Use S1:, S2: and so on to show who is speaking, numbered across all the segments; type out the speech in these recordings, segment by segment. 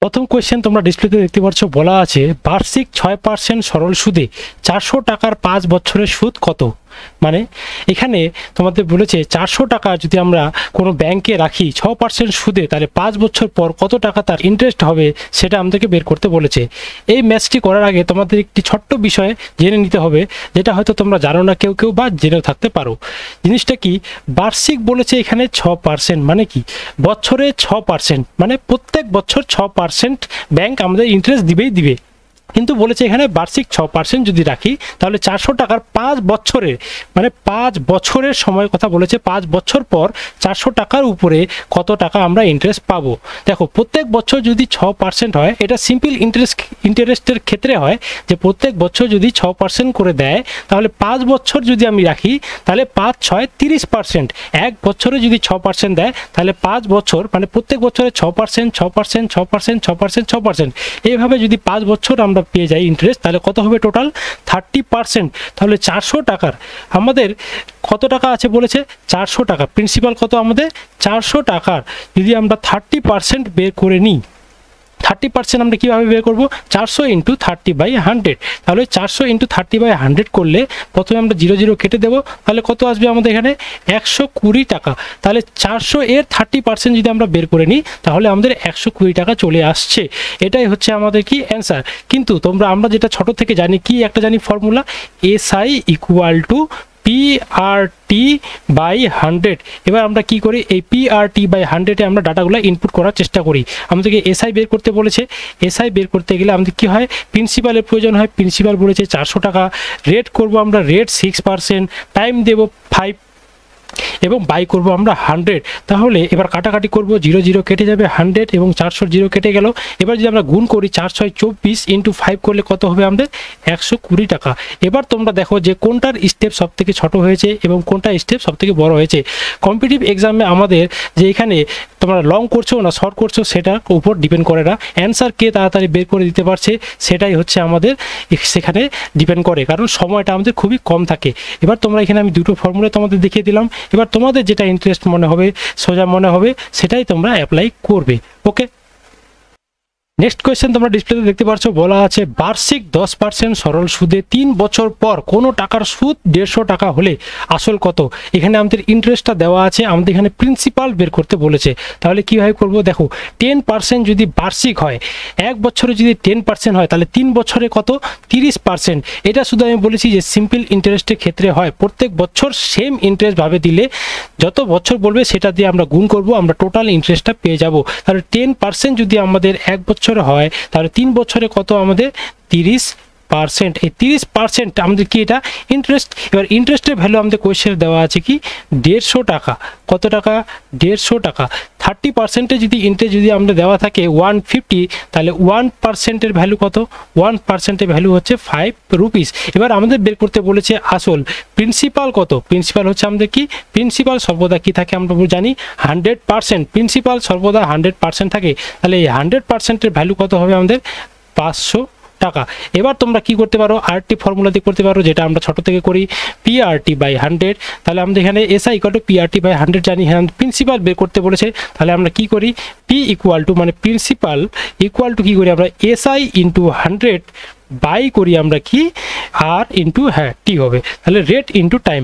S1: প্রথম কোয়েশ্চেন তোমরা ডিসপ্লেতে দেখতে পাচ্ছ, বলা আছে বার্ষিক 6% সরল সুদে 400 টাকার 5 বছরের সুদ কত। মানে এখানে তোমাদের বলেছে 400 টাকা যদি আমরা কোনো ব্যাংকে রাখি 6% সুদে, তাহলে 5 বছর পর কত টাকা তার ইন্টারেস্ট হবে সেটা আমাদেরকে বের করতে বলেছে। এই ম্যাথটি করার আগে তোমাদের একটি ছোট্ট বিষয় জেনে নিতে হবে, যেটা হয়তো তোমরা জানো না কেউ কেউ, বা জেনেও থাকতে পারো। জিনিসটা কি, বার্ষিক বলেছে এখানে 6%, মানে কি বছরে 6%, মানে প্রত্যেক বছর 6% ব্যাংক আমাদের ইন্টারেস্ট দিবে। কিন্তু বলেছে এখানে বার্ষিক 6% যদি রাখি তাহলে 400 টাকার 5 বছরের, মানে 5 বছরের সময় কথা বলেছে। 5 বছর পর 400 টাকার উপরে কত টাকা আমরা ইন্টারেস্ট পাবো। দেখো প্রত্যেক বছর যদি 6% হয়, এটা সিম্পল ইন্টারেস্টের ক্ষেত্রে হয় যে প্রত্যেক বছর যদি 6% করে দেয়, তাহলে 5 বছর যদি আমি রাখি তাহলে 5 6 30%। এক বছরে যদি 6% দেয় তাহলে 5 বছর, মানে প্রত্যেক বছরে 6% 6% 6% 6% 6%, এইভাবে যদি 5 বছর আমরা পেয়ে যাই ইন্টারেস্ট, তাহলে কত হবে টোটাল 30%। তাহলে 400 টাকার আমাদের কত টাকা আছে বলেছে 400 টাকা, প্রিন্সিপাল কত আমাদের 400 টাকার যদি আমরা 30% বের করে নিই, 30% আমরা কীভাবে বের করবো, 400 × 30/100। তাহলে 400 × 30/100 করলে প্রথমে আমরা 0 0 কেটে দেবো, তাহলে কত আসবে আমাদের এখানে 120 টাকা। তাহলে 400 এর 30% যদি আমরা বের করে নিই তাহলে আমাদের 120 টাকা চলে আসছে। এটাই হচ্ছে আমাদের কি অ্যান্সার। কিন্তু আমরা যেটা ছোট থেকে জানি, কি একটা জানি ফর্মুলা, SI = PRT/100। এবার আমরা কি করি, এই PRT/100 আমরা ডাটাগুলো ইনপুট করার চেষ্টা করি। আমাদেরকে SI বের করতে বলেছে। SI বের করতে গেলে আমাদের কি হয়, প্রিন্সিপালের প্রয়োজন হয়। প্রিন্সিপাল বলেছে 400 টাকা। রেট করব আমরা, রেট 6%, টাইম দেব 5 এবং বাই করব আমরা 100। তাহলে এবার কাটাকাটি করব, 0 0 কেটে যাবে, 100 এবং 400 0 কেটে গেল। এবার যদি আমরা গুণ করি 4 6 24 × 5 করলে কত হবে আমাদের 120 টাকা। এবার তোমরা দেখো যে কোনটার স্টেপ সব থেকে ছোট হয়েছে এবং কোনটা স্টেপ সব থেকে বড় হয়েছে। কম্পিটিটিভ এক্সামে আমাদের যে এখানে তোমরা লং করছো না শর্ট করছো সেটার উপর ডিপেন্ড করে না, অ্যান্সার কে তাড়াতাড়ি বের করে দিতে পারছে সেটাই হচ্ছে আমাদের সেখানে ডিপেন্ড করে, কারণ সময়টা আমাদের খুবই কম থাকে। এবার তোমরা এখানে আমি দুটো ফর্মুলা তোমাদের দেখিয়ে দিলাম। এবার তোমাদের যেটা ইন্টারেস্ট মনে হবে, সোজা মনে হবে, সেটাই তোমরা অ্যাপ্লাই করবে। ওকে, নেক্সট কোয়েশ্চেন তোমরা ডিসপ্লেতে দেখতে পাচ্ছ, বলা আছে বার্ষিক 10% সরল সুদে 3 বছর পর কোনো টাকার সুদ 150 টাকা হলে আসল কত। এখানে আমাদের ইন্টারেস্টটা দেওয়া আছে, আমাদের এখানে প্রিন্সিপাল বের করতে বলেছে। তাহলে কীভাবে করব, দেখো 10% যদি বার্ষিক হয়, এক বছরে যদি 10% হয়, তাহলে 3 বছরে কত 30%। এটা শুধু আমি বলেছি যে সিম্পল ইন্টারেস্টের ক্ষেত্রে হয়, প্রত্যেক বছর সেম ইন্টারেস্ট ভাবে দিলে যত বছর বলবে সেটা দিয়ে আমরা গুণ করব, আমরা টোটাল ইন্টারেস্টটা পেয়ে যাব। তাহলে 10% যদি আমাদের এক বছর হয়, তাহলে 3 বছরে কত আমাদের 30%। এই 30% আমাদের কি, এটা ইন্টারেস্ট। এবার ইন্টারেস্টের ভ্যালু আমাদের কোয়েশ্চেনে দেওয়া আছে কি 150 টাকা। কত টাকা 150 টাকা। 30% যদি ইন্টারেস্ট যদি আমাদের দেওয়া থাকে 150, তাহলে 1%-এর ভ্যালু কত, 1%-এর ভ্যালু হচ্ছে 5 রুপিস। এবার আমাদের বের করতে বলেছে আসল। প্রিন্সিপাল কত, প্রিন্সিপাল হচ্ছে আমাদের কি, প্রিন্সিপাল সর্বদা কি থাকে আমরা জানি 100%। প্রিন্সিপাল সর্বদা 100% থাকে। তাহলে এই 100%-এর ভ্যালু কত হবে আমাদের 500 টাকা। এবার তোমরা কি করতে পারো, আরটি ফর্মুলা দিয়ে করতে পারো, যেটা আমরা ছোট থেকে করি, PRT/100। তাহলে আমাদের এখানে SI = PRT/100 জানি। হ্যাঁ, প্রিন্সিপাল বের করতে বলেছে, তাহলে আমরা কি করি, P = মানে প্রিন্সিপাল ইকুয়াল টু কি করি আমরা SI × 100 বাই করি আমরা কি R × হ্যাঁ T হবে, তাহলে রেট × টাইম।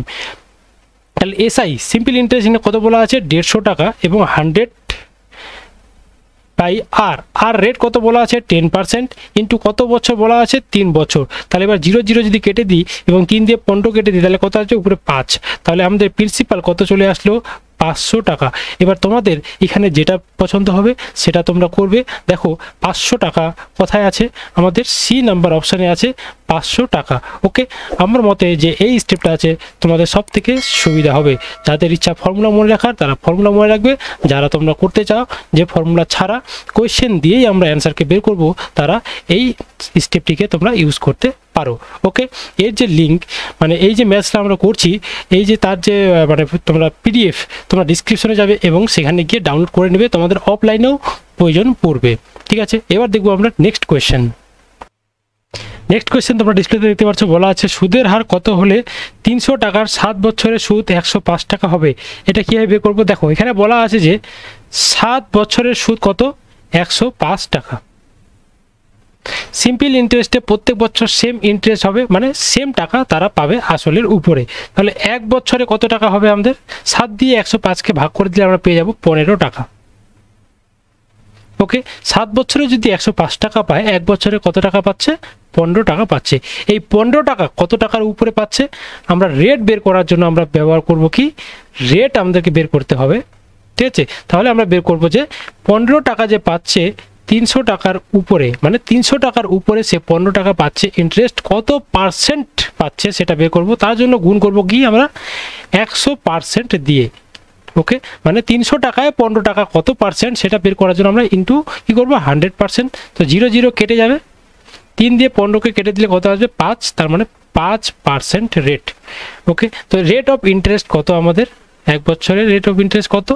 S1: তাহলে SI সিম্পল ইন্টারেস্ট কত বলা আছে 150 টাকা এবং 100/R। আর রেট কত বলা আছে 10% ইন্টু কত বছর বলা আছে 3 বছর। তাহলে এবার 0 0 যদি কেটে দিই এবং 3 দিয়ে 15 কেটে দিই, তাহলে কত আছে উপরে 5। তাহলে আমাদের প্রিন্সিপাল কত চলে আসলো 500 টাকা। এবার তোমাদের এখানে যেটা পছন্দ হবে সেটা তোমরা করবে। দেখো 500 টাকা কোথায় আছে, আমাদের সি নাম্বার অপশানে আছে 500 টাকা। ওকে, আমার মতে যে এই স্টেপটা আছে তোমাদের সব থেকে সুবিধা হবে। যাদের ইচ্ছা ফর্মুলা মনে রাখার তারা ফর্মুলা মনে রাখবে, যারা তোমরা করতে চাও যে ফর্মুলা ছাড়া কোয়েশ্চেন দিয়েই আমরা অ্যান্সারকে বের করব, তারা এই স্টেপটিকে তোমরা ইউজ করতে পারো। ওকে, এর যে লিঙ্ক, মানে এই যে ম্যাথসটা আমরা করছি, এই যে তার যে মানে তোমরা PDF তোমরা ডিসক্রিপশনে যাবে এবং সেখানে গিয়ে ডাউনলোড করে নেবে, তোমাদের অফলাইনেও প্রয়োজন পড়বে। ঠিক আছে, এবার দেখবো আমরা নেক্সট কোয়েশ্চেন। নেক্সট কোয়েশ্চেন তোমরা ডিসপ্লেতে দেখতে পাচ্ছ, বলা আছে সুদের হার কত হলে 300 টাকার 7 বছরের সুদ 105 টাকা হবে। এটা কীভাবে বের করবো, দেখো এখানে বলা আছে যে 7 বছরের সুদ কত 105 টাকা। সিম্পল ইন্টারেস্টে প্রত্যেক বছর সেম ইন্টারেস্ট হবে, মানে সেম টাকা তারা পাবে আসলের উপরে। তাহলে এক বছরে কত টাকা হবে আমাদের? 7 দিয়ে 105কে ভাগ করে দিলে আমরা পেয়ে যাব 15 টাকা। ওকে, 7 বছরে যদি 105 টাকা পায়, এক বছরে কত টাকা পাচ্ছে? 15 টাকা পাচ্ছে। এই 15 টাকা কত টাকার উপরে পাচ্ছে? আমরা রেট বের করার জন্য আমরা ব্যবহার করব কি? রেট আমাদেরকে বের করতে হবে, ঠিক আছে? তাহলে আমরা বের করব যে 15 টাকা যে পাচ্ছে 300 টাকার উপরে, মানে 300 টাকার উপরে সে 15 টাকা পাচ্ছে, ইন্টারেস্ট কত পার্সেন্ট পাচ্ছে সেটা বের করব। তার জন্য গুণ করব কি আমরা? 100% দিয়ে। ওকে, মানে 300 টাকায় 15 টাকা কত পার্সেন্ট সেটা বের করার জন্য আমরা ইন্টু কী করবো? 100%। তো 0 0 কেটে যাবে, 3 দিয়ে 15কে কেটে দিলে কত আসবে? 5, তার মানে 5% রেট। ওকে, তো রেট অফ ইন্টারেস্ট কত আমাদের? এক বছরের রেট অফ ইন্টারেস্ট কত?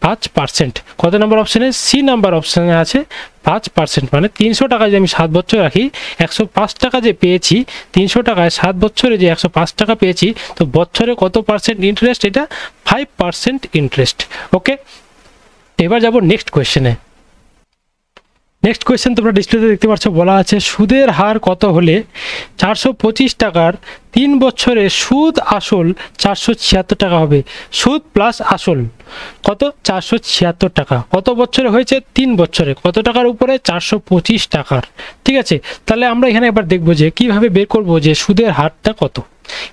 S1: 5%। কত নাম্বার অপশানে? সি নাম্বার অপশানে আছে 5%। মানে 300 টাকা যদি আমি 7 বছর রাখি, 105 টাকা যে পেয়েছি, 300 টাকায় 7 বছরে যে 105 টাকা পেয়েছি, তো বছরে কত পার্সেন্ট ইন্টারেস্ট? এটা 5% ইন্টারেস্ট। ওকে, এবার যাব নেক্সট কোয়েশ্চেনে। নেক্সট কোয়েশ্চেন তোমরা ডিসপ্লেতে দেখতে পাচ্ছ, বলা আছে সুদের হার কত হলে 425 টাকার 3 বছরে সুদ আসল 476 টাকা হবে? সুদ প্লাস আসল কত? 476 টাকা। কত বছরে হয়েছে? 3 বছরে। কত টাকার উপরে? 425 টাকার। ঠিক আছে, তাহলে আমরা এখানে এবার দেখবো যে কিভাবে বের করব যে সুদের হারটা কত।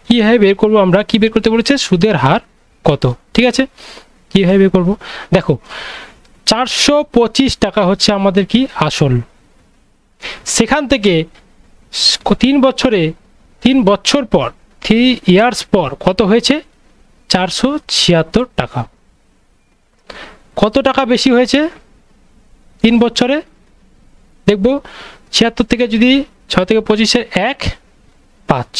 S1: কীভাবে বের করব আমরা? কি বের করতে বলেছে? সুদের হার কত। ঠিক আছে, কীভাবে বের করব? দেখো, 425 টাকা হচ্ছে আমাদের কি? আসল। সেখান থেকে 3 বছর পর 3 ইয়ার্স পর কত হয়েছে? 476 টাকা। কত টাকা বেশি হয়েছে 3 বছরে? দেখব 76 থেকে যদি 6 থেকে 25-এর 1 5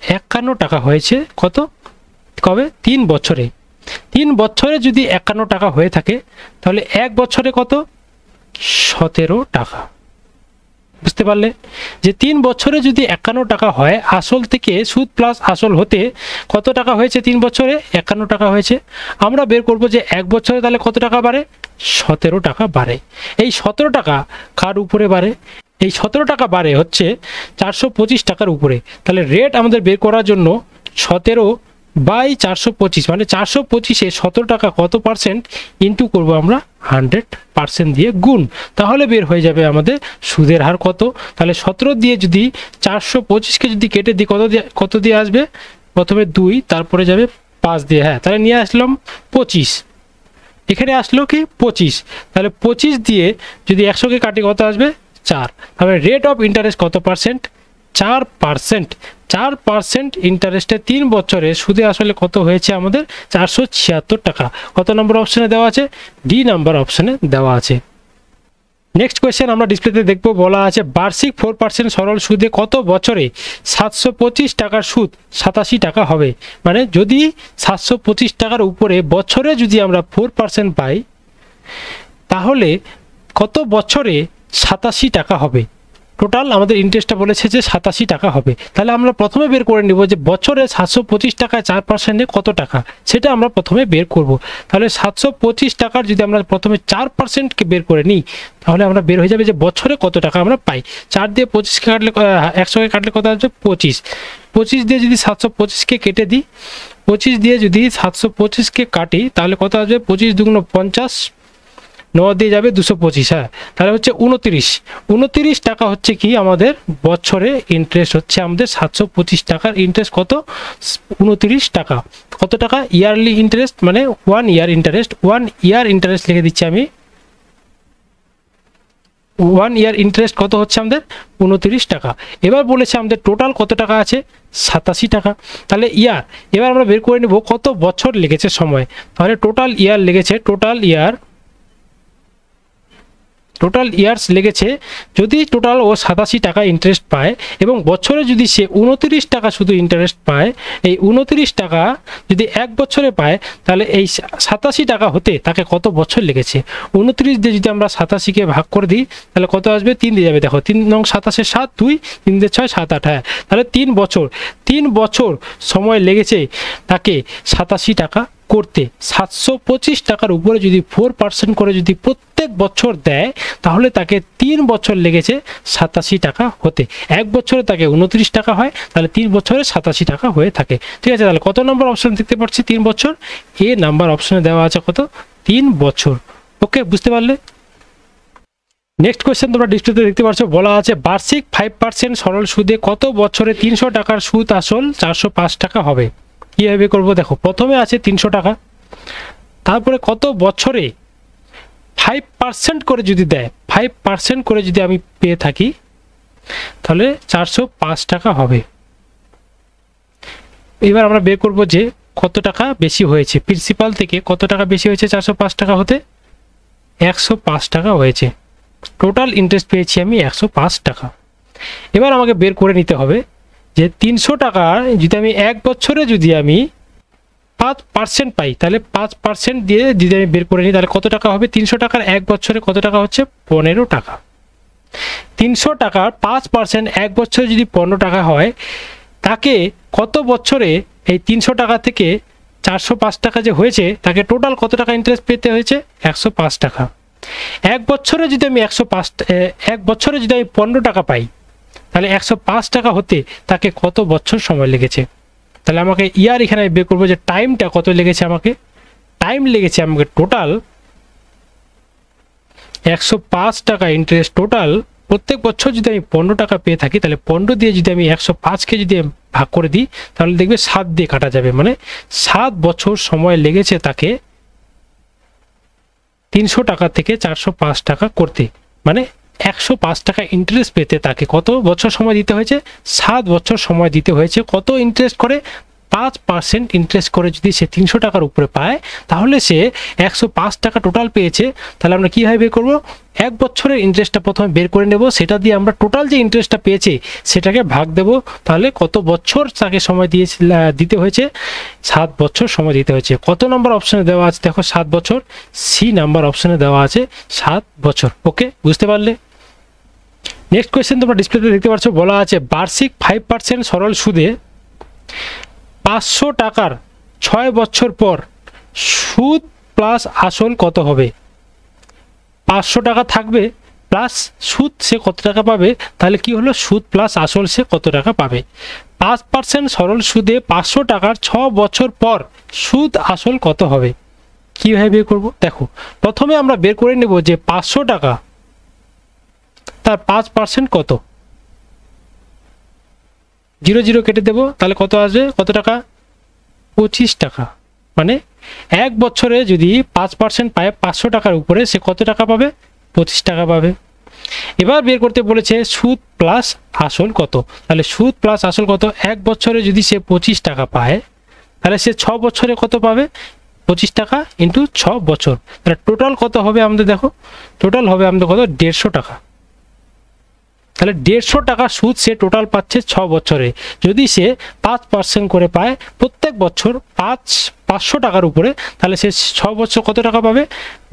S1: 51 টাকা হয়েছে। কত? কবে? 3 বছরে। 3 বছরে যদি 51 টাকা হয়ে থাকে, তাহলে এক বছরে কত? 17 টাকা। বুঝতে পারলে যে 3 বছরে যদি 51 টাকা হয়, আসল থেকে সুদ প্লাস আসল হতে কত টাকা হয়েছে? 3 বছরে 51 টাকা হয়েছে। আমরা বের করব যে এক বছরে তাহলে কত টাকা বাড়ে? 17 টাকা বাড়ে। এই 17 টাকা কার উপরে বাড়ে? এই 17 টাকা বাড়ে হচ্ছে 425 টাকার উপরে। তাহলে রেট আমাদের বের করার জন্য 17/425, মানে 425-এ 17 টাকা কত পার্সেন্ট ইন্টু করবো আমরা 100% দিয়ে গুণ। তাহলে বের হয়ে যাবে আমাদের সুদের হার কত। তাহলে 17 দিয়ে যদি 425-কে যদি কেটে দিই, কত দিয়ে আসবে? প্রথমে 2, তারপরে যাবে 5 দিয়ে। হ্যাঁ, তাহলে নিয়ে আসলাম 25। এখানে আসলো কি? 25। তাহলে 25 দিয়ে যদি 100-কে কাটি কত আসবে? 4। তাহলে রেট অফ ইন্টারেস্ট কত পার্সেন্ট? 4%। 4% ইন্টারেস্টে 3 বছরে সুদে আসলে কত হয়েছে আমাদের? 476 টাকা। কত নম্বর অপশানে দেওয়া আছে? ডি নাম্বার অপশানে দেওয়া আছে। নেক্সট কোয়েশ্চেন আমরা ডিসপ্লেতে দেখব, বলা আছে বার্ষিক 4% সরল সুদে কত বছরে 725 টাকার সুদ 87 টাকা হবে? মানে যদি 725 টাকার উপরে বছরে যদি আমরা 4% পাই, তাহলে কত বছরে 87 টাকা হবে? টোটাল আমাদের ইন্টারেস্টটা বলেছে যে 87 টাকা হবে। তাহলে আমরা প্রথমে বের করে নেব যে বছরে 725 টাকায় 4%-এ কত টাকা, সেটা আমরা প্রথমে বের করব। তাহলে 725 টাকার যদি আমরা প্রথমে 4%-কে বের করে নিই, তাহলে আমরা বের হয়ে যাবে যে বছরে কত টাকা আমরা পাই। 4 দিয়ে 25-কে কাটলে 100-কে কাটলে কত আসবে? 25। 25 দিয়ে যদি 725-কে কেটে দিই, 25 দিয়ে যদি 725-কে কাটি, তাহলে কত আসবে? 25 দুগুণ 50, 9 দিয়ে যাবে 225। হ্যাঁ, তাহলে হচ্ছে 29 টাকা হচ্ছে কি আমাদের বছরে ইন্টারেস্ট হচ্ছে আমাদের 725 টাকার ইন্টারেস্ট কত? 29 টাকা। কত টাকা? ইয়ারলি ইন্টারেস্ট, মানে 1 ইয়ার ইন্টারেস্ট। 1 ইয়ার ইন্টারেস্ট লিখে দিচ্ছি আমি। 1 ইয়ার ইন্টারেস্ট কত হচ্ছে আমাদের? 29 টাকা। এবার বলেছে আমাদের টোটাল কত টাকা আছে? 87 টাকা। তাহলে ইয়ার, এবার আমরা বের করে নেব কত বছর লেগেছে সময়। তাহলে টোটাল ইয়ার লেগেছে, টোটাল ইয়ার্স লেগেছে। যদি টোটাল ও 87 টাকা ইন্টারেস্ট পায় এবং বছরে যদি সে 29 টাকা শুধু ইন্টারেস্ট পায়, এই 29 টাকা যদি এক বছরে পায়, তাহলে এই 87 টাকা হতে তাকে কত বছর লেগেছে? 29 দিয়ে যদি আমরা 87-কে ভাগ করে দিই, তাহলে কত আসবে? 3 দিয়ে যাবে। দেখো, 3 নং 27-এ 7, 2, 3 দিয়ে 6, 7, 8। হ্যাঁ, তাহলে 3 বছর সময় লেগেছে তাকে 87 টাকা করতে 725 টাকার উপরে যদি 4% করে যদি প্রত্যেক বছর দেয়, তাহলে তাকে 3 বছর লেগেছে 87 টাকা হতে। 1 বছরে তাকে 29 টাকা হয়, তাহলে 3 বছরে 87 টাকা হয়ে থাকে। ঠিক আছে, তাহলে কত নম্বর অপশন দেখতে পাচ্ছি? 3 বছর। এ নাম্বার অপশনে দেওয়া আছে কত? 3 বছর। ওকে, বুঝতে পারলে? নেক্সট কোয়েশ্চেন তোমরা ডিসপ্লেতে দেখতে পাচ্ছ, বলা আছে বার্ষিক 5% সরল সুদে কত বছরে 300 টাকার সুদ আসল 405 টাকা হবে? কীভাবে করবো? দেখো, প্রথমে আছে 300 টাকা, তারপরে কত বছরে 5% করে যদি দেয়, 5% করে যদি আমি পেয়ে থাকি, তাহলে 405 টাকা হবে। এবার আমরা বের করব যে কত টাকা বেশি হয়েছে, প্রিন্সিপাল থেকে কত টাকা বেশি হয়েছে 405 টাকা হতে? 105 টাকা হয়েছে। টোটাল ইন্টারেস্ট পেয়েছি আমি 105 টাকা। এবার আমাকে বের করে নিতে হবে যে 300 টাকা যদি আমি 1 বছরে যদি আমি 5% পাই, তাহলে 5% দিয়ে যদি আমি বের করে নিই, তাহলে কত টাকা হবে? 300 টাকার 1 বছরে কত টাকা হচ্ছে? 15 টাকা। 300 টাকার 5% 1 বছরে যদি 15 টাকা হয়, তাকে কত বছরে এই 300 টাকা থেকে 405 টাকা যে হয়েছে, তাকে টোটাল কত টাকা ইন্টারেস্ট পেতে হয়েছে? 105 টাকা। 1 বছরে যদি আমি 1 বছরে যদি আমি 15 টাকা পাই, তাহলে 105 টাকা হতে তাকে কত বছর সময় লেগেছে? তাহলে আমাকে ইয়ার এখানে বের করবো যে টাইমটা কত লেগেছে। আমাকে টাইম লেগেছে আমাকে টোটাল 105 টাকা ইন্টারেস্ট টোটাল। প্রত্যেক বছর যদি আমি 15 টাকা পেয়ে থাকি, তাহলে 15 দিয়ে যদি আমি 105কে যদি ভাগ করে দিই, তাহলে দেখবে 7 দিয়ে কাটা যাবে, মানে 7 বছর সময় লেগেছে তাকে 300 টাকা থেকে 405 টাকা করতে। মানে 105 টাকা ইন্টারেস্ট পেতে তাকে কত বছর সময় দিতে হয়েছে? 7 বছর সময় দিতে হয়েছে। কত ইন্টারেস্ট করে? 5% ইন্টারেস্ট করে যদি সে 300 টাকার উপরে পায়, তাহলে সে 105 টাকা টোটাল পেয়েছে। তাহলে আমরা কীভাবে বের করবো? 1 বছরের ইন্টারেস্টটা প্রথমে বের করে নেব, সেটা দিয়ে আমরা টোটাল যে ইন্টারেস্টটা পেয়েছে সেটাকে ভাগ দেব। তাহলে কত বছর তাকে সময় দিতে হয়েছে? 7 বছর সময় দিতে হয়েছে। কত নম্বর অপশনে দেওয়া আছে? দেখো 7 বছর। সি নাম্বার অপশনে দেওয়া আছে 7 বছর। ওকে, বুঝতে পারলে? নেক্সট কোয়েশ্চেন তোমরা ডিসপ্লেতে দেখতে পাচ্ছ, বলা আছে বার্ষিক 5% সরল সুদে 500 টাকার 6 বছর পর সুদ প্লাস আসল কত হবে? 500 টাকা থাকবে প্লাস সুদ, সে কত টাকা পাবে? তাহলে কি হলো? সুদ প্লাস আসল সে কত টাকা পাবে? 5% সরল সুদে 500 টাকার 6 বছর পর সুদ আসল কত হবে? কীভাবে বের করব? দেখো, প্রথমে আমরা বের করে নেব যে 500 টাকা তার 5% কত? 0 0 কেটে দেবো, তাহলে কত আসবে? কত টাকা? 25 টাকা। মানে 1 বছরে যদি 5% পায় 500 টাকার উপরে, সে কত টাকা পাবে? 25 টাকা পাবে। এবার বের করতে বলেছে সুদ প্লাস আসল কত। তাহলে সুদ প্লাস আসল কত? 1 বছরে যদি সে 25 টাকা পায়, তাহলে সে 6 বছরে কত পাবে? 25 টাকা ইন্টু 6 বছর। তাহলে টোটাল কত হবে আমাদের? দেখো, টোটাল হবে আমাদের কত? 150 টাকা। তাহলে 150 টাকা সুদ সে টোটাল পাচ্ছে 6 বছরে। যদি সে 5% করে পায় প্রত্যেক বছর 500 টাকার উপরে, তাহলে সে 6 বছর কত টাকা পাবে?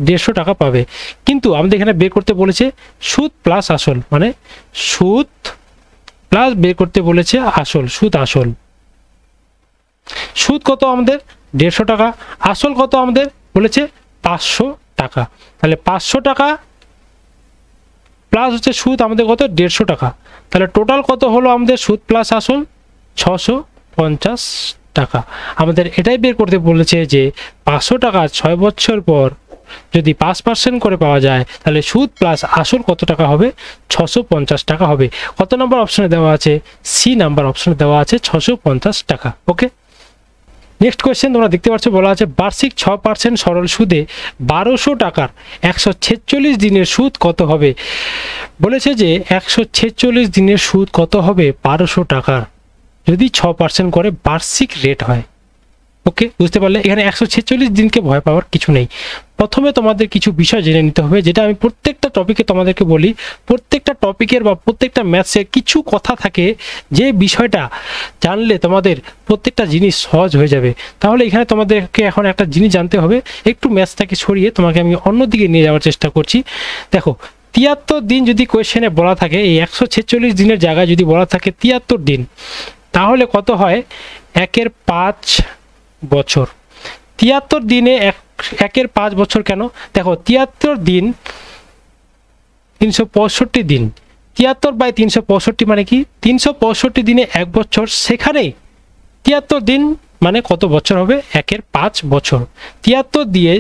S1: 150 টাকা পাবে। কিন্তু আমাদের এখানে বের করতে বলেছে সুদ প্লাস আসল, মানে সুদ প্লাস বের করতে বলেছে আসল, সুদ আসল। সুদ কত আমাদের? 150 টাকা। আসল কত আমাদের বলেছে? 500 টাকা। তাহলে 500 টাকা প্লাস হচ্ছে সুদ আমাদের কত? 150 টাকা। তাহলে টোটাল কত হলো আমাদের? সুদ প্লাস আসল 650 টাকা। আমাদের এটাই বের করতে বলেছে যে 500 টাকা 6 বছর পর যদি 5% করে পাওয়া যায়, তাহলে সুদ প্লাস আসল কত টাকা হবে? 650 টাকা হবে। কত নম্বর অপশনে দেওয়া আছে? সি নাম্বার অপশনে দেওয়া আছে 650 টাকা। ওকে, নেক্সট কোয়েশ্চেন তোমরা দেখতে পাচ্ছ, বলা আছে বার্ষিক 6% সরল সুদে 1200 টাকার 146 দিনের সুদ কত হবে? বলেছে যে 146 দিনের সুদ কত হবে? 1200 টাকার, যদি 6% করে বার্ষিক রেট হয়। ওকে, বুঝতে পারলে? এখানে 146 দিনকে ভয় পাওয়ার কিছু নেই। প্রথমে তোমাদের কিছু বিষয় জেনে নিতে হবে, যেটা আমি প্রত্যেকটা টপিকে তোমাদেরকে বলি। প্রত্যেকটা টপিকের বা প্রত্যেকটা ম্যাথসের কিছু কথা থাকে, যে বিষয়টা জানলে তোমাদের প্রত্যেকটা জিনিস সহজ হয়ে যাবে। তাহলে এখানে তোমাদেরকে এখন একটা জিনিস জানতে হবে, একটু ম্যাথসটাকে সরিয়ে তোমাকে আমি অন্যদিকে নিয়ে যাওয়ার চেষ্টা করছি। দেখো, 73 দিন যদি কোয়েশ্চেনে বলা থাকে, এই 146 দিনের জায়গায় যদি বলা থাকে 73 দিন, তাহলে কত হয়? 1/5 বছর। 73 দিনে একের 5 বছর কেন? দেখো 73 দিন 365 দিন, 73/365 মানে কি 365 দিনে 1 বছর, সেখানে 73 দিন মানে কত বছর হবে? একের 5 বছর। 73 দিয়ে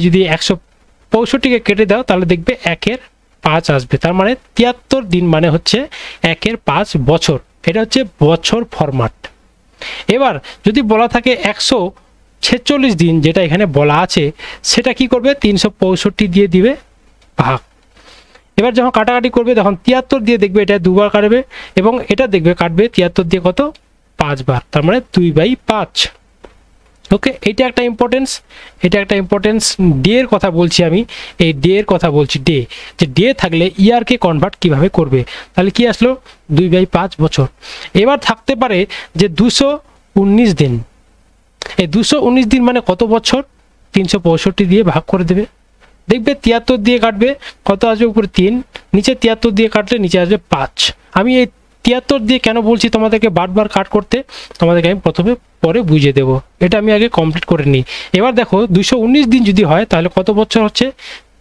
S1: যদি 165কে কেটে দাও তাহলে দেখবে একের 5 আসবে, তার মানে 73 দিন মানে হচ্ছে একের 5 বছর। এটা হচ্ছে বছর ফরম্যাট। এবার যদি বলা থাকে 146 দিন, যেটা এখানে বলা আছে, সেটা কি করবে? 365 দিয়ে দিবে ভাগ। এবার যখন কাটাকাটি করবে তখন 73 দিয়ে দেখবে এটা দুবার কাটবে, এবং এটা দেখবে কাটবে 73 দিয়ে কত? 5 বার, তার মানে 2/5। ওকে, এটা একটা ইম্পর্টেন্স। ডে এর কথা বলছি আমি, এই ডে এর কথা বলছি। ডে, যে ডে থাকলে ইয়ারকে কনভার্ট কিভাবে করবে, তাহলে কি আসলো? 2/5 বছর। এবার থাকতে পারে যে 219 দিন, এই 219 দিন মানে কত বছর? 365 দিয়ে ভাগ করে দেবে, দেখবে 73 দিয়ে কাটবে, কত আসবে? উপরে 3, নিচে 73 দিয়ে কাটলে নিচে আসবে 5। আমি এই 73 দিয়ে কেন বলছি তোমাদেরকে বারবার কাট করতে, তোমাদেরকে আমি পরে বুঝিয়ে দেবো, এটা আমি আগে কমপ্লিট করে নিই। এবার দেখো 219 দিন যদি হয় তাহলে কত বছর হচ্ছে?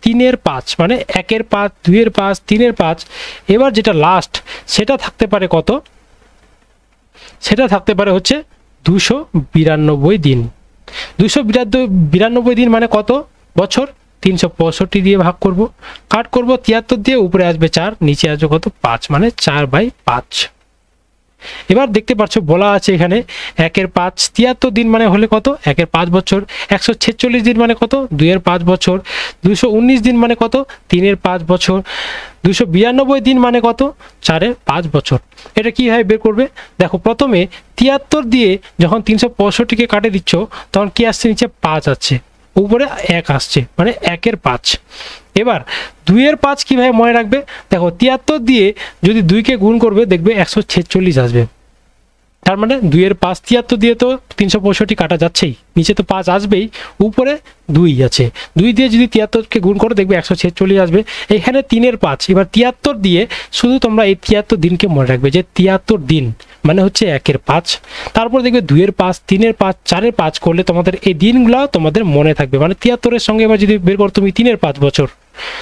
S1: 3/5, মানে 1/5, 2/5, 3/5। এবার যেটা লাস্ট সেটা থাকতে পারে কত? সেটা থাকতে পারে হচ্ছে 292 দিন। 292 দিন মানে কত বছর? 365 দিয়ে ভাগ করব, কাট করব 73 দিয়ে, উপরে আসবে 4, নিচে আসবে কত? 5, মানে 4/5। এবার দেখতে পাচ্ছ বলা আছে এখানে 1/5, 73 দিন মানে হলে কত? 1/5 বছর। 146 দিন মানে কত? 2/5 বছর। 219 দিন মানে কত? 3/5 বছর। 292 দিন মানে কত? 4/5 বছর। এটা কীভাবে বের করবে? দেখো প্রথমে 73 দিয়ে যখন 365কে কাটে দিচ্ছ তখন কি আসছে? নিচে 5 আসছে, উপরে 1 আসছে, মানে 1/5। এবার 2/5 কীভাবে মনে রাখবে? দেখো 73 দিয়ে যদি 2কে গুণ করবে দেখবে 146 আসবে, তার মানে 2/5। 73 দিয়ে তো 365 কাটা যাচ্ছেই, নিচে তো 5 আসবেই, উপরে 2 আছে, 2 দিয়ে যদি 73কে গুণ করো দেখবে 146 আসবে। এখানে 3/5। এবার 73 দিয়ে শুধু তোমরা এই 73 দিনকে মনে রাখবে, যে 73 দিন মানে হচ্ছে 1/5। তারপর দেখবে 2/5, 3/5, 4/5 করলে তোমাদের এই দিনগুলো তোমাদের মনে থাকবে। মানে 73-এর সঙ্গে এবার যদি বের করো তুমি 3/5 বছর,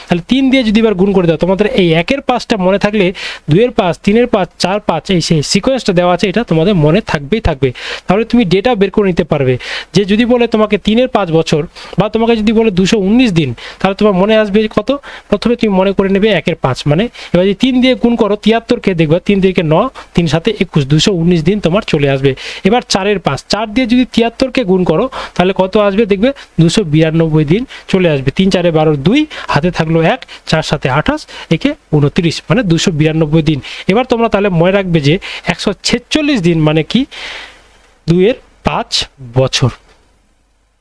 S1: তাহলে 3 দিয়ে যদি এবার গুণ করে দাও তোমাদের এই 1/5টা মনে থাকলে 2/5, 3/5, 4/5 এই সেই সিকোয়েন্সটা দেওয়া আছে এটা তোমাদের মনে থাকবেই থাকবে। তাহলে তুমি ডেটা বের করে নিতে পারবে, যে যদি বলে তোমাকে 3/5 বছর বা তোমাকে যদি বলে 219 দিন, তাহলে তোমার মনে আসবে কত? প্রথমে তুমি মনে করে নেবে 1/5, মানে এবার যদি 3 দিয়ে গুণ করো 73কে দেখবে 3 দিয়ে 9, 3 7 21, 219 দিন তোমার চলে আসবে। এবার 4/5, 4 দিয়ে যদি 73কে গুণ করো তাহলে কত আসবে? দেখবে 292 দিন চলে আসবে। 3 4 12 2, হাতে থাকলো 1, 4 7 28, একে 29, মানে 292 দিন। এবার তোমরা তাহলে মনে রাখবে যে 146 দিন মানে কি? 2/5 বছর।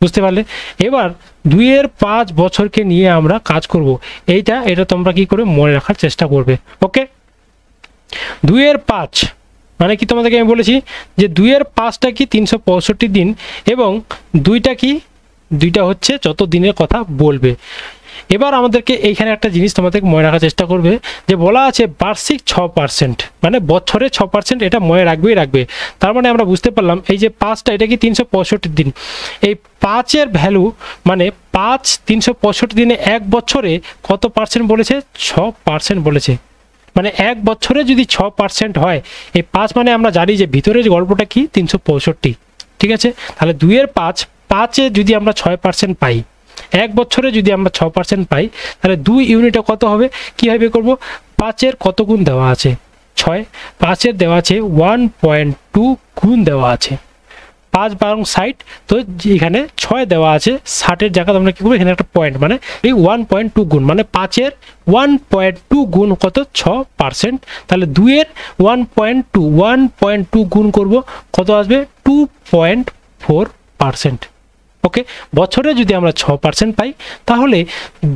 S1: বুঝতে পারলে? এবার 2/5 বছরকে নিয়ে আমরা কাজ করব, এটা তোমরা কি করে মনে রাখার চেষ্টা করবে। ওকে, 2/5 মানে কি? তোমাদেরকে আমি বলেছি যে 2/5টা কি? 365 দিন, এবং 2টা কি? 2টা হচ্ছে যত দিনের কথা বলবে। এবার আমাদেরকে এইখানে একটা জিনিস তোমাদেরকে মনে রাখার চেষ্টা করবে, যে বলা আছে বার্ষিক 6%, মানে বছরে 6%, এটা মনে রাখবে। তার মানে আমরা বুঝতে পারলাম এই যে 5টা, এটা কি 365 দিন, এই 5-এর ভ্যালু মানে 5 365 দিনে 1 বছরে কত পার্সেন্ট বলেছে? 6% বলেছে। মানে 1 বছরে যদি 6% হয়, এই 5 মানে আমরা জানি যে ভিতরের গল্পটা কি? 365, ঠিক আছে? তাহলে 2/5, 5-এ যদি আমরা 6% পাই, 1 বছরে যদি আমরা 6% পাই, তাহলে 2 ইউনিটে কত হবে? কীভাবে করব? 5-এর কত গুণ দেওয়া আছে? 6, 5-এর দেওয়া আছে 1.2 গুণ দেওয়া আছে, 5 বারং 60, তো এখানে 6 দেওয়া আছে, 60-এর জায়গায় আমরা কী করবো? এখানে একটা পয়েন্ট, মানে এই 1.2 গুণ, মানে 5-এর 1.2 গুণ কত? 6%। তাহলে 2-এর 1.2 গুণ করব, কত আসবে? 2.4%। ওকে, বছরে যদি আমরা 6% পাই তাহলে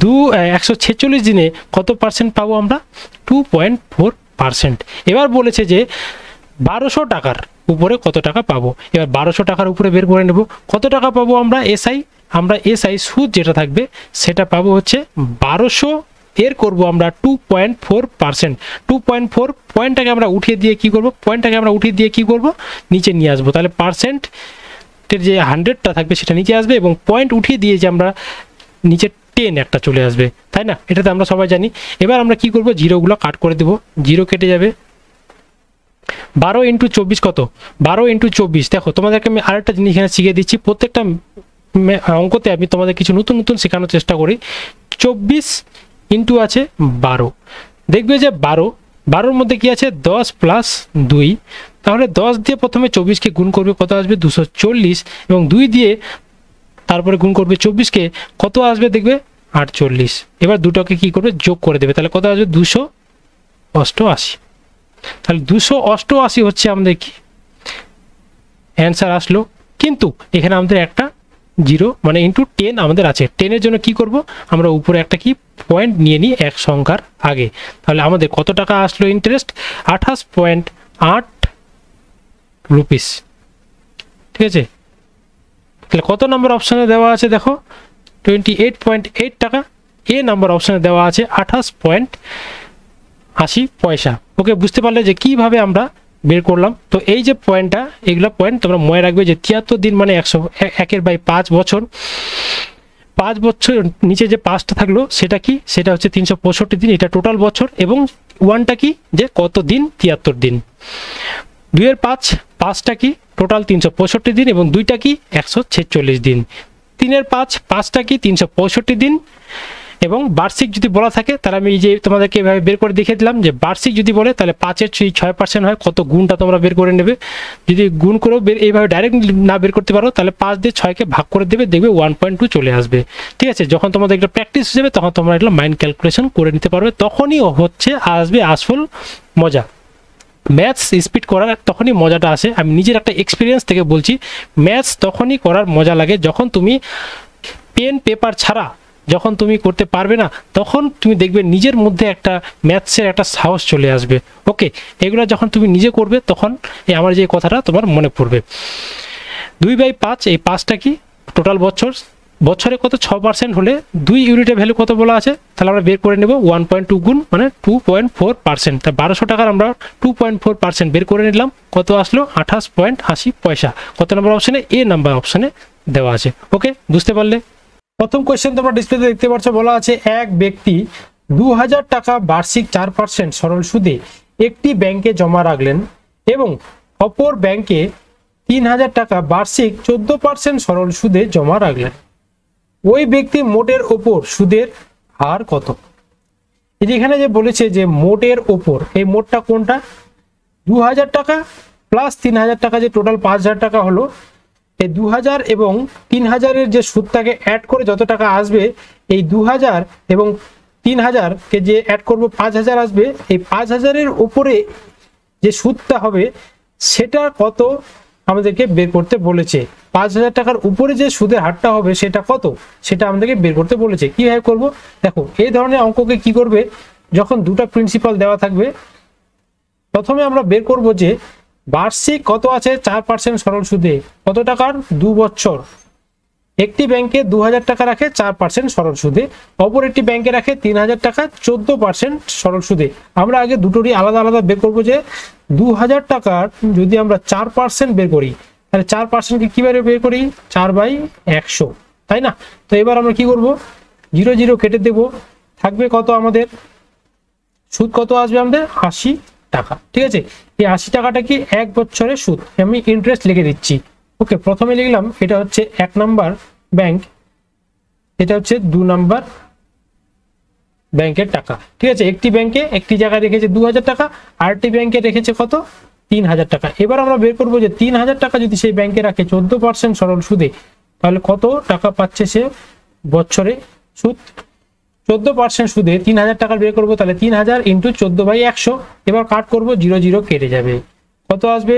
S1: 146 দিনে কত পার্সেন্ট পাবো আমরা? 2.4%। এবার বলেছে যে 1200 টাকার উপরে কত টাকা পাবো। এবার 1200 টাকার উপরে বের করে নেব কত টাকা পাবো আমরা এসআই। আমরা এসআই সুদ যেটা থাকবে সেটা পাবো হচ্ছে 1200, এর করব আমরা 2.4%। 2.4 পয়েন্টটাকে আমরা উঠিয়ে দিয়ে কি করব? নিচে নিয়ে আসবো, তাহলে পার্সেন্ট পয়েন্টের যে 100টা থাকবে সেটা নিচে আসবে এবং পয়েন্ট উঠিয়ে দিয়ে যে আমরা নিচে 10 একটা চলে আসবে, তাই না? এটা তো আমরা সবাই জানি। এবার আমরা কি করব, জিরোগুলো কাট করে দেব, জিরো কেটে যাবে। 12 × 24 কত? 12 × 24। দেখো তোমাদেরকে আমি আরেকটা জিনিস এখানে শিখিয়ে দিচ্ছি, প্রত্যেকটা অঙ্কতে আমি তোমাদের কিছু নতুন নতুন শেখানোর চেষ্টা করি। 24 ইন্টু আছে 12, দেখবে যে 12 মধ্যে কি আছে 10 + 2, তাহলে 10 দিয়ে প্রথমে 24কে গুণ করবে, কত আসবে 240, এবং 2 দিয়ে তারপরে গুণ করবে 24কে, কত আসবে দেখবে 48। এবার দুটোকে কি করবে, যোগ করে দেবে, তাহলে কত আসবে 288। তাহলে 288 হচ্ছে আমাদের কি অ্যান্সার আসলো। কিন্তু এখানে আমাদের একটা জিরো মানে ইন্টু 10 আমাদের আছে। 10-এর জন্য কি করব, আমরা উপরে একটা কি পয়েন্ট নিয়ে নিই এক সংখ্যার আগে। তাহলে আমাদের কত টাকা আসলো ইন্টারেস্ট, 28.8 রুপিস। ঠিক আছে, তাহলে কত নম্বর অপশানে দেওয়া আছে দেখো 28.8 টাকা। এ নাম্বার অপশানে দেওয়া আছে 28.80 পয়সা। ওকে, বুঝতে পারলে যে কিভাবে আমরা বের করলাম। তো এই যে পয়েন্টটা, এগুলো পয়েন্ট তোমরা মনে রাখবে যে 73 দিন মানে 1/5 বছর। 5 বছর নিচে যে 5টা থাকলো সেটা কি, সেটা হচ্ছে 365 দিন, এটা টোটাল বছর। এবং 1টা কি, যে কত দিন, 73 দিন। 2-5, 5টা কি টোটাল 365 দিন, এবং 2টা কি 146 দিন। 3-5, 5টা কি 365 দিন। এবং বার্ষিক যদি বলা থাকে তাহলে আমি এই যে তোমাদেরকে এভাবে বের করে দেখিয়ে দিলাম যে বার্ষিক যদি বলে তাহলে 5-এর 6% হয়, কত গুণটা তোমরা বের করে নেবে। যদি গুণ করেও এইভাবে ডাইরেক্ট না বের করতে পারো তাহলে 5 দিয়ে 6কে ভাগ করে দেবে, দেখবে 1.2 চলে আসবে। ঠিক আছে, যখন তোমাদের একটা প্র্যাকটিস হিসেবে তখন তোমরা এগুলো মাইন্ড ক্যালকুলেশন করে নিতে পারবে, তখনই হচ্ছে আসবে আসল মজা। ম্যাথস স্পিড করার তখনই মজাটা আসে। আমি নিজের একটা এক্সপিরিয়েন্স থেকে বলছি, ম্যাথস তখনই করার মজা লাগে যখন তুমি পেন পেপার ছাড়া যখন তুমি করতে পারবে না, তখন তুমি দেখবে নিজের মধ্যে একটা ম্যাথসের একটা সাহস চলে আসবে। ওকে, এগুলো যখন তুমি নিজে করবে তখন আমার যে কথাটা তোমার মনে পড়বে। 2/5, এই 5টা কি টোটাল বছরে কত 6% হলে 2 ইউনিটের ভ্যালু কত বলা আছে, তাহলে আমরা বের করে নেব 1.2 গুণ মানে 2.4%। তা 1200 টাকার আমরা 2.4% বের করে নিলাম, কত আসলো 28.80 পয়সা। কত নম্বর অপশানে, এ নাম্বার অপশানে দেওয়া আছে। ওকে, বুঝতে পারলে। প্রথম কোয়েশ্চেন তোমরা ডিসপ্লেতে দেখতে পাচ্ছ, বলা আছে এক ব্যক্তি 2000 টাকা বার্ষিক 4% সরল সুদে একটি ব্যাংকে জমা রাখলেন এবং অপর ব্যাংকে 3000 টাকা বার্ষিক 14% সরল সুদে জমা রাখলেন। ওই ব্যক্তি মোটের ওপর সুদের হার কত? এখানে যে বলেছে যে মোটের ওপর, এই মোটটা কোনটা, 2000 টাকা প্লাস 3000 টাকা, যে টোটাল 5000 টাকা হলো। এই 2000 এবং 3000-এর যে সুদটাকে অ্যাড করে যত টাকা আসবে, এই 2000 এবং 3000-কে যে অ্যাড করব 5000 আসবে। এই 5000-এর উপরে যে সুদটা হবে সেটা কত আমাদেরকে বের করতে বলেছে। 5000 টাকার উপরে যে সুদের হারটা হবে সেটা কত, সেটা আমাদেরকে বের করতে বলেছে। কিভাবে করব, দেখো এই ধরনের অঙ্ককে কি করবে, যখন দুটো প্রিন্সিপাল দেওয়া থাকবে, প্রথমে আমরা বের করব যে বার্ষিক কত আছে 4% সরল সুদে, কত টাকার, 2 বছর। একটি ব্যাংকে 2000 টাকা রাখে 4% সরল সুদে, অপর একটি ব্যাংকে রাখে 3000 টাকা 14% সরল সুদে। আমরা আগে দুটোরই আলাদা আলাদা বের করবো যে 2000 টাকার যদি আমরা 4% বের করি, তাহলে 4%কে কিভাবে বের করি, 4/100, তাই না? তো এবার আমরা কি করব, 0 0 কেটে দেব, থাকবে কত আমাদের সুদ, কত আসবে আমাদের 80 টাকা। ঠিক আছে, এই 80 টাকাটা কি 1 বছরের সুদ, আমি ইন্টারেস্ট লিখে দিচ্ছি। ওকে, প্রথমে লিখলাম এটা হচ্ছে 1 নাম্বার ব্যাংক, এটা হচ্ছে 2 নাম্বার ব্যাংকের টাকা। ঠিক আছে, একটি ব্যাংকে একটি জায়গায় রেখেছে 2000 টাকা, আরেকটি ব্যাংকে রেখেছে কত, 3000 টাকা। এবার আমরা বের করবো যে 3000 টাকা যদি সেই ব্যাংকে রাখে 14% সরল সুদে, তাহলে কত টাকা পাচ্ছে সে বছরে সুদ। 14% সুদে 3000 টাকা বের করবো, তাহলে 3000 ইন্টু 14/100। এবার কাট করবো, 0 0 কেটে যাবে, কত আসবে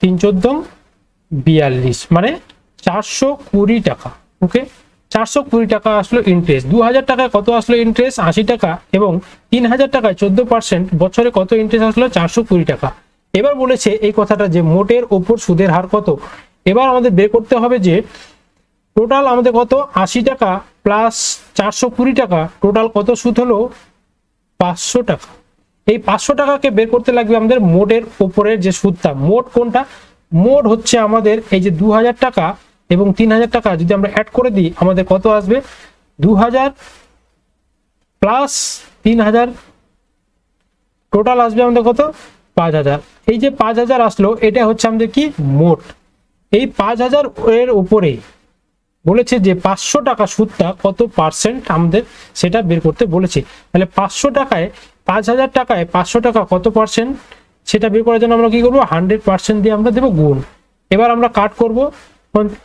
S1: 3 14 42 মানে 420 টাকা। ওকে, 420 টাকা আসলো ইন্টারেস্ট। 2000 টাকায় কত আসলো ইন্টারেস্ট, 80 টাকা, এবং 3000 টাকায় 14% বছরে কত ইন্টারেস্ট আসলো, 420 টাকা। এবার বলেছে এই কথাটা যে মোটের ওপর সুদের হার কত। এবার আমাদের বের করতে হবে যে টোটাল আমাদের কত, 80 টাকা প্লাস 420 টাকা, টোটাল কত সুদ হলো 500 টাকা। এই 500 টাকাকে বের করতে লাগবে আমাদের মোটের ওপরের যে সুদটা। মোট কোনটা, মোট হচ্ছে আমাদের এই যে 2000 টাকা এবং 3000 টাকা যদি আমরা অ্যাড করে দিই আমাদের কত আসবে, 2000 প্লাস 3000 টোটাল আসবে আমাদের কত, 5000। এই যে 5000 আসলো এটা হচ্ছে আমাদের কি মোট। এই 5000 এর উপরে বলেছে যে 500 টাকা সুদটা কত পার্সেন্ট আমাদের সেটা বের করতে বলেছে। তাহলে 500 টাকায় 5000 টাকায় 500 টাকা কত পার্সেন্ট সেটা বের করার জন্য আমরা কি করবো, 100% দিয়ে আমরা দেবো গুণ। এবার আমরা কাট করব,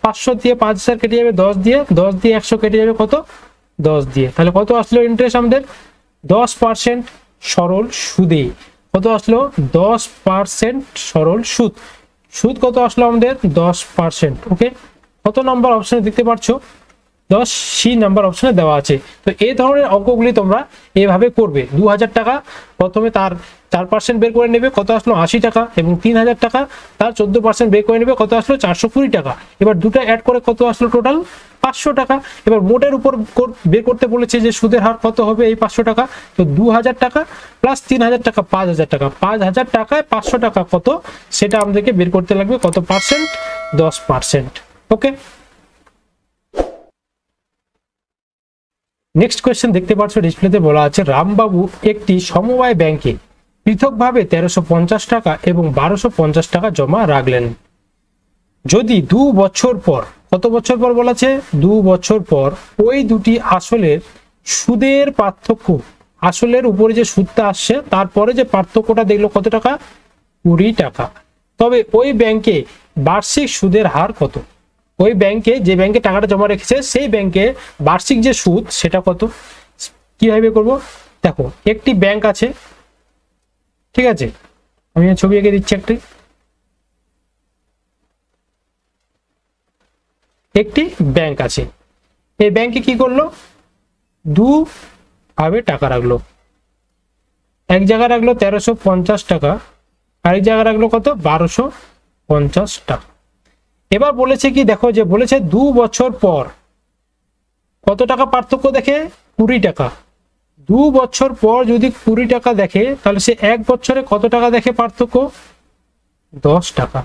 S1: 500 দিয়ে 5000 কেটে যাবে 10 দিয়ে, 10 দিয়ে 100 কেটে যাবে কত, 10 দিয়ে। তাহলে কত আসলো ইন্টারেস্ট আমাদের, 10% সরল সুদে। কত আসলো, 10% সরল সুদ। সুদ কত আসলো আমাদের, 10%। ওকে, কত নাম্বার অপশনে দেখতে পাচ্ছ, 10C নাম্বার অপশনে দেওয়া আছে। তো এই ধরনের অঙ্কগুলি তোমরা এভাবে করবে। 2000 টাকা প্রথমে তার 4% বের করে নেবে, কত আসলো 80 টাকা, এবং 3000 টাকা তার 14% বের করে নেবে, কত আসলো 420 টাকা। এবার দুটো অ্যাড করে কত আসলো টোটাল 500 টাকা। এবার মোটের উপর বের করতে বলেছে যে সুদের হার কত হবে এই 500 টাকা। তো 2000 টাকা প্লাস 3000 টাকা 5000 টাকা, 5000 টাকায় 500 টাকা কত সেটা আমাদেরকে বের করতে লাগবে, কত পার্সেন্ট, 10%। ওকে, নেক্সট কোয়েশ্চেন দেখতে পাচ্ছ ডিসপ্লেতে বলা আছে, রামবাবু একটি সমবায় ব্যাংকে পৃথকভাবে 1350 টাকা এবং 1250 টাকা জমা রাখলেন। যদি 2 বছর পর, কত বছর পর বলা আছে, 2 বছর পর ওই দুটি আসলের সুদের পার্থক্য, আসলের উপরে যে সুদটা আসছে তারপরে যে পার্থক্যটা দেখলো কত টাকা, 20 টাকা, তবে ওই ব্যাংকে বার্ষিক সুদের হার কত। ওই ব্যাংকে, যে ব্যাংকে টাকাটা জমা রেখেছে সেই ব্যাংকে বার্ষিক যে সুদ সেটা কত, কিভাবে করব। দেখো একটি ব্যাংক আছে, ঠিক আছে, আমি ছবি এঁকে দিচ্ছি একটি ব্যাংক আছে। এই ব্যাংকে কি করলো, 2 ভাবে টাকা রাখলো। এক জায়গায় রাখলো 1350 টাকা, আরেক জায়গায় রাখলো কত, 1250 টাকা। এবার বলেছে কি, দেখো যে বলেছে 2 বছর পর কত টাকা পার্থক্য দেখে, 20 টাকা। 2 বছর পর যদি 20 টাকা দেখে তাহলে সে 1 বছরে কত টাকা দেখে পার্থক্য, 10 টাকা।